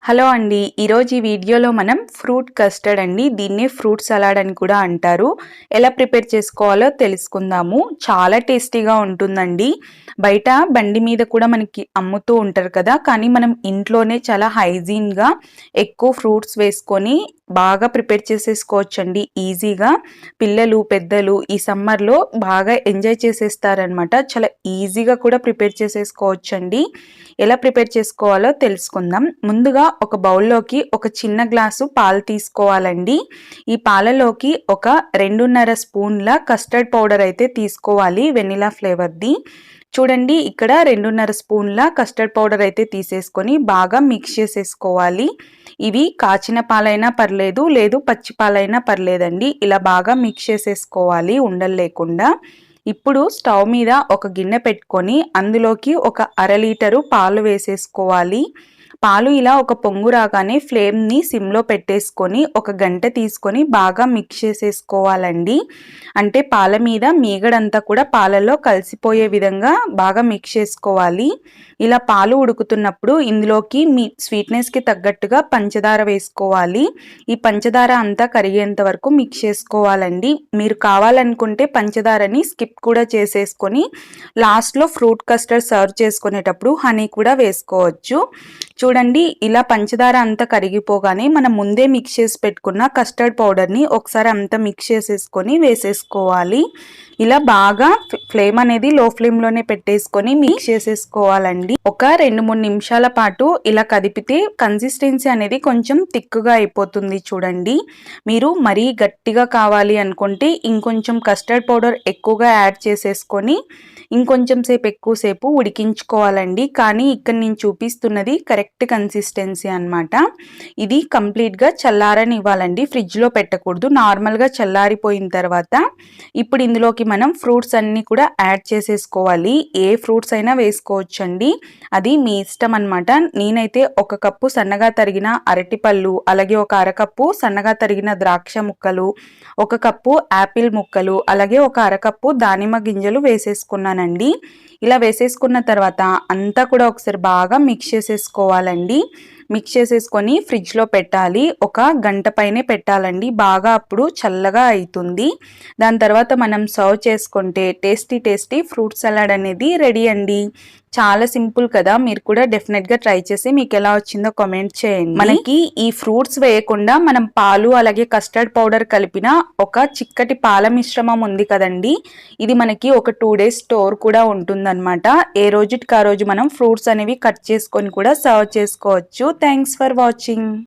Hello అండి, ఈరోజు ఈ వీడియోలో మనం ఫ్రూట్ కస్టర్డ్ అండి, దీన్నే ఫ్రూట్ సలాడ్ అని కూడా అంటారు. ఎలా ప్రిపేర్ చేసుకోవాలో తెలుసుకుందాము. చాలా టేస్టీగా ఉంటుందండి. బయట బండి మీద కూడా మనకి అమ్ముతూ ఉంటారు కదా, కానీ మనం ఇంట్లోనే చాలా హైజీన్గా ఎక్కువ ఫ్రూట్స్ వేసుకొని బాగా ప్రిపేర్ చేసేసుకోవచ్చండి ఈజీగా. పిల్లలు పెద్దలు ఈ సమ్మర్లో బాగా ఎంజాయ్ చేసేస్తారనమాట. చాలా ఈజీగా కూడా ప్రిపేర్ చేసేసుకోవచ్చండి. ఎలా ప్రిపేర్ చేసుకోవాలో తెలుసుకుందాం. ముందుగా ఒక బౌల్లోకి ఒక చిన్న గ్లాసు పాలు తీసుకోవాలండి. ఈ పాలలోకి ఒక 2.5 స్పూన్ల కస్టర్డ్ పౌడర్ అయితే తీసుకోవాలి, వెనిలా ఫ్లేవర్ది. చూడండి, ఇక్కడ 2.5 స్పూన్ల కస్టర్డ్ పౌడర్ అయితే తీసేసుకొని బాగా మిక్స్ చేసేసుకోవాలి. ఇవి కాచిన పాలైనా పర్లేదు, లేదు పచ్చి పాలైనా పర్లేదండి. ఇలా బాగా మిక్స్ చేసేసుకోవాలి ఉండలు లేకుండా. ఇప్పుడు స్టవ్ మీద ఒక గిన్నె పెట్టుకొని అందులోకి ఒక 1/2 లీటరు పాలు వేసేసుకోవాలి. పాలు ఇలా ఒక పొంగు రాగానే ఫ్లేమ్ని సిమ్లో పెట్టేసుకొని ఒక గంట తీసుకొని బాగా మిక్స్ చేసేసుకోవాలండి. అంటే పాల మీద మీగడంతా కూడా పాలలో కలిసిపోయే విధంగా బాగా మిక్స్ చేసుకోవాలి. ఇలా పాలు ఉడుకుతున్నప్పుడు ఇందులోకి మీ స్వీట్నెస్కి తగ్గట్టుగా పంచదార వేసుకోవాలి. ఈ పంచదార అంతా కరిగేంత వరకు మిక్స్ చేసుకోవాలండి. మీరు కావాలనుకుంటే పంచదారని స్కిప్ కూడా చేసేసుకొని లాస్ట్లో ఫ్రూట్ కస్టర్డ్ సర్వ్ చేసుకునేటప్పుడు హనీ కూడా వేసుకోవచ్చు. చూడండి, ఇలా పంచదార అంతా కరిగిపోగానే మనం ముందే మిక్స్ చేసి పెట్టుకున్న కస్టర్డ్ పౌడర్ని ఒకసారి అంతా మిక్స్ చేసేసుకొని వేసేసుకోవాలి. ఇలా బాగా ఫ్లేమ్ అనేది లో ఫ్లేమ్లోనే పెట్టేసుకొని మిక్స్ చేసేసుకోవాలండి. ఒక 2-3 నిమిషాల పాటు ఇలా కదిపితే కన్సిస్టెన్సీ అనేది కొంచెం థిక్గా అయిపోతుంది. చూడండి, మీరు మరీ గట్టిగా కావాలి అనుకుంటే ఇంకొంచెం కస్టర్డ్ పౌడర్ ఎక్కువగా యాడ్ చేసేసుకొని ఇంకొంచెం సేపు ఎక్కువసేపు ఉడికించుకోవాలండి. కానీ ఇక్కడ నేను చూపిస్తున్నది కరెక్ట్ కన్సిస్టెన్సీ అన్నమాట. ఇది కంప్లీట్గా చల్లారనివ్వాలండి, ఫ్రిడ్జ్లో పెట్టకూడదు. నార్మల్గా చల్లారిపోయిన తర్వాత ఇప్పుడు ఇందులోకి మనం ఫ్రూట్స్ అన్నీ కూడా యాడ్ చేసేసుకోవాలి. ఏ ఫ్రూట్స్ అయినా వేసుకోవచ్చండి, అది మీ ఇష్టం అనమాట. నేనైతే 1 కప్పు సన్నగా తరిగిన అరటిపళ్ళు, అలాగే ఒక అరకప్పు సన్నగా తరిగిన ద్రాక్ష ముక్కలు, 1 కప్పు యాపిల్ ముక్కలు, అలాగే ఒక అరకప్పు దానిమ్మ గింజలు వేసేసుకున్నానండి. ఇలా వేసేసుకున్న తర్వాత అంతా కూడా ఒకసారి బాగా మిక్స్ చేసేసుకోవాలండి. మిక్స్ చేసేసుకొని ఫ్రిడ్జ్లో పెట్టాలి. ఒక గంట పైనే పెట్టాలండి, బాగా అప్పుడు చల్లగా అవుతుంది. దాని తర్వాత మనం సర్వ్ చేసుకుంటే టేస్టీ ఫ్రూట్ సలాడ్ అనేది రెడీ అండి. చాలా సింపుల్ కదా, మీరు కూడా డెఫినెట్గా ట్రై చేసి మీకు ఎలా వచ్చిందో కామెంట్ చేయండి. మనకి ఈ ఫ్రూట్స్ వేయకుండా మనం పాలు అలాగే కస్టర్డ్ పౌడర్ కలిపిన ఒక చిక్కటి పాల మిశ్రమం ఉంది కదండి, ఇది మనకి ఒక 2 డేస్ స్టోర్ కూడా ఉంటుందన్నమాట. ఏ రోజుకి ఆ రోజు మనం ఫ్రూట్స్ అనేవి కట్ చేసుకొని కూడా సర్వ్ చేసుకోవచ్చు. Thanks for watching.